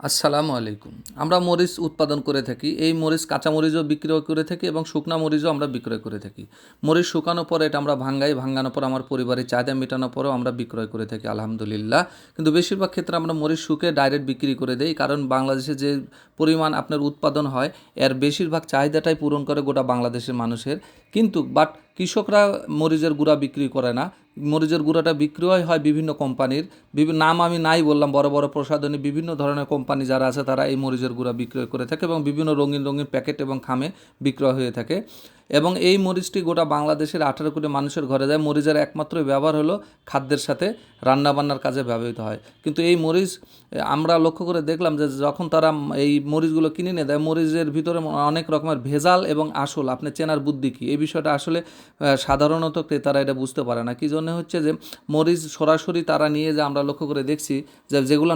আসসালামু আলাইকুম। আমরা মরিচ উৎপাদন করে থাকি। এই মরিচ কাঁচা মরিচও বিক্রয় করে থাকি এবং শুকনা মরিচও আমরা বিক্রয় করে থাকি। মরিচ শুকানোর পরে এটা আমরা ভাঙাই, ভাঙানোর পর আমার পরিবারের চাহিদা মেটানোর পরেও আমরা বিক্রয় করে থাকি আলহামদুলিল্লাহ। কিন্তু বেশিরভাগ ক্ষেত্রে আমরা মরিচ শুকে ডাইরেক্ট বিক্রি করে দেই, কারণ বাংলাদেশে যে পরিমাণ আপনার উৎপাদন হয় এর বেশিরভাগ চাহিদাটাই পূরণ করে গোটা বাংলাদেশের মানুষের। কিন্তু কৃষকরা মরিচের গুঁড়া বিক্রি করে না। মরিচের গুঁড়াটা বিক্রি হয় বিভিন্ন কোম্পানির, বিভিন্ন নাম আমি নাই বললাম, বড় বড় প্রসাধনী বিভিন্ন ধরনের কোম্পানি যারা আছে তারা এই মরিচের গুঁড়া বিক্রয় করে থাকে এবং বিভিন্ন রঙিন রঙিন প্যাকেট এবং খামে বিক্রয় হয়ে থাকে। এবং এই মরিচটি গোটা বাংলাদেশের 18 কোটি মানুষের ঘরে যায়। মরিচের একমাত্র ব্যবহার হলো খাদ্যের সাথে রান্নাবান্নার কাজে ব্যবহৃত হয়। কিন্তু এই মরিচ আমরা লক্ষ্য করে দেখলাম যে যখন তারা এই মরিচগুলো কিনে নিয়ে দেয়, মরিচের ভিতরে অনেক রকমের ভেজাল এবং আসল আপনি চেনার বুদ্ধি কী, এই বিষয়টা আসলে সাধারণত ক্রেতারা এটা বুঝতে পারে না। কী জন্য হচ্ছে যে মরিচ সরাসরি তারা নিয়ে যে আমরা লক্ষ্য করে দেখছি যে যেগুলো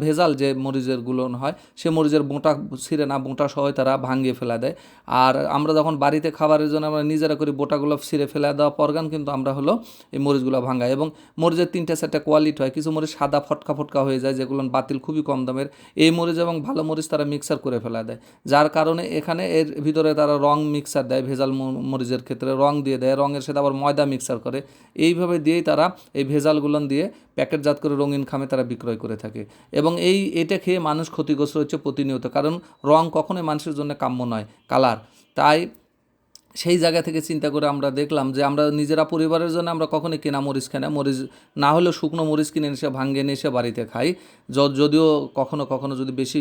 ভেজাল যে মরিচেরগুলো হয়, সে মরিচের বোঁটা ছিঁড়ে না, বোঁটা সহ তারা ভাঙিয়ে ফেলা দেয়। আর আমরা যখন বাড়িতে খাবারের জন্য আমরা নিজেরা করি, বোঁটাগুলো ছিঁড়ে ফেলা দেওয়া পরগান কিন্তু আমরা হলো এই মরিচগুলো ভাঙাই। এবং মরিচের 3-4টা কোয়ালিটি হয়, কিছু মরিচ সাদা ফটকা ফটকা হয়ে যায় যেগুলো বাতিল খুবই কম দামের। এই মরিচ এবং ভালো মরিচ তারা মিক্সার করে ফেলা দেয়, যার কারণে এখানে এর ভিতরে তারা রং মিক্সার দেয়, ভেজাল মরিচের ক্ষেত্রে রং দিয়ে দেয়, রঙের সাথে আবার ময়দা মিক্সার করে। এইভাবে দিয়েই তারা এই ভেজালগুলো দিয়ে প্যাকেটজাত করে রঙিন খামে তারা বিক্রয় করে থাকে। এবং এটা খেয়ে মানুষ ক্ষতিগ্রস্ত হচ্ছে প্রতিনিয়ত, কারণ রং কখনোই মানুষের জন্য কাম্য নয়, কালার। তাই সেই জায়গা থেকে চিন্তা করে আমরা দেখলাম যে আমরা নিজেরা পরিবারের জন্য আমরা কখনোই কেনা মরিচ খাই না। মরিচ না হলেও শুকনো মরিচ কিনে এসে ভাঙিয়ে নিয়ে এসে বাড়িতে খাই। যদিও কখনো কখনো যদি বেশি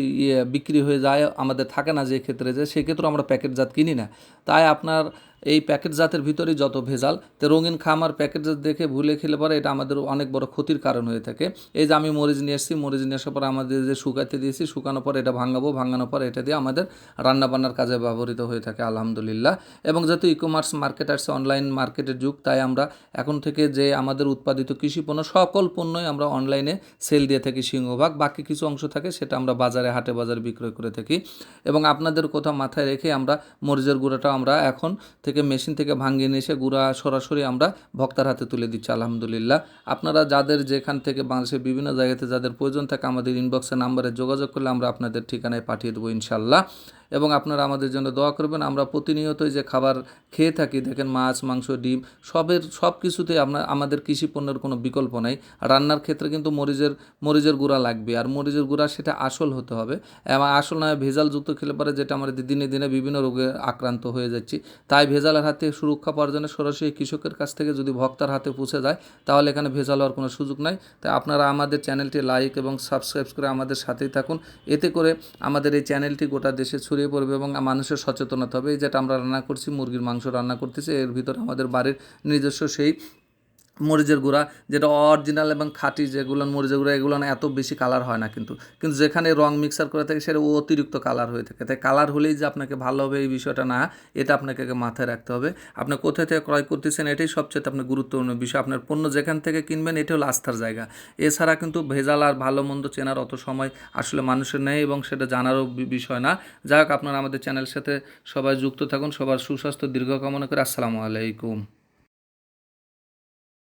বিক্রি হয়ে যায়, আমাদের থাকে না যে ক্ষেত্রে, যে সেক্ষেত্রেও আমরা প্যাকেটজাত কিনি না। তাই আপনার এই প্যাকেটজাতের ভিতরেই যত ভেজাল, তো রঙিন খামার প্যাকেটজাত দেখে ভুলে খেলে পরে এটা আমাদের অনেক বড় ক্ষতির কারণ হয়ে থাকে। এই যে আমি মরিচ নিয়ে এসেছি, মরিচ নিয়ে আসার পর আমাদের যে শুকাতে দিয়েছি, শুকানোর পর এটা ভাঙানোর পর এটা দিয়ে আমাদের রান্নাবান্নার কাজে ব্যবহৃত হয়ে থাকে আলহামদুলিল্লাহ। এবং যেহেতু ই-কমার্স মার্কেট আসছে, অনলাইন মার্কেটের যুগ, তাই আমরা এখন থেকে যে আমাদের উৎপাদিত কৃষি পণ্য সকল পণ্যই আমরা অনলাইনে সেল দিয়ে থাকি সিংহভাগ। বাকি কিছু অংশ থাকে সেটা আমরা বাজারে হাটে বাজারে বিক্রয় করে থাকি। এবং আপনাদের কথা মাথায় রেখে আমরা মরিচের গুঁড়াটা আমরা এখন থেকে মেশিন থেকে ভাঙিয়ে নিয়ে এসে গুঁড়া সরাসরি আমরা ভক্তার হাতে তুলে দিচ্ছি আলহামদুলিল্লাহ। আপনারা যাদের যেখান থেকে বাংলাদেশের বিভিন্ন জায়গাতে যাদের প্রয়োজন থাকে আমাদের ইনবক্সের নাম্বারে যোগাযোগ করলে আমরা আপনাদের ঠিকানায় পাঠিয়ে দেবো ইনশাল্লাহ। এবং আপনারা আমাদের জন্য দোয়া করবেন। আমরা প্রতিনিয়তই যে খাবার খেয়ে থাকি, দেখেন মাছ, মাংস, ডিম, সব কিছুতেই আমাদের কৃষি পণ্যের কোনো বিকল্প নাই। রান্নার ক্ষেত্রে কিন্তু মরিচের গুঁড়া লাগবে, আর মরিচের গুঁড়া সেটা আসল হতে হবে। এবং আসল নয় ভেজালযুক্ত খেলে পরে যেটা আমরা দিনে দিনে বিভিন্ন রোগে আক্রান্ত হয়ে যাচ্ছি। তাই ভেজালের হাত থেকে সুরক্ষা পাওয়ার জন্য সরাসরি কৃষকের কাছ থেকে যদি ভক্তার হাতে পৌঁছে যায়, তাহলে এখানে ভেজাল হওয়ার কোনো সুযোগ নাই। তাই আপনারা আমাদের চ্যানেলটি লাইক এবং সাবস্ক্রাইব করে আমাদের সাথেই থাকুন। এতে করে আমাদের এই চ্যানেলটি গোটা দেশে ছড়িয়ে পড়বে এবং মানুষের সচেতনতা হবে। এই যেটা আমরা রান্না করছি, মুরগির মাংস রান্না করতেছি, এর ভিতরে আমাদের বাড়ির নিজস্ব সেই মরিচের গুঁড়া, যেটা অরিজিনাল এবং খাঁটি যেগুলো মরিচের গুঁড়া, এগুলো না এত বেশি কালার হয় না, কিন্তু যেখানে রং মিক্সার করে থাকে সেটা অতিরিক্ত কালার হয়ে থাকে। তাই কালার হলেই যে আপনাকে ভালো হবে এই বিষয়টা না, এটা আপনাকে মাথায় রাখতে হবে। আপনি কোথা থেকে ক্রয় করতেছেন এটাই সবচেয়ে আপনার গুরুত্বপূর্ণ বিষয়। আপনার পণ্য যেখান থেকে কিনবেন এটা হলো আস্থার জায়গা। এছাড়া কিন্তু ভেজাল আর ভালো মন্দ চেনার অত সময় আসলে মানুষের নেই এবং সেটা জানারও বিষয় না। যাই হোক, আপনারা আমাদের চ্যানেলের সাথে সবাই যুক্ত থাকুন। সবার সুস্বাস্থ্য দীর্ঘ কামনা করে আসসালামু আলাইকুম।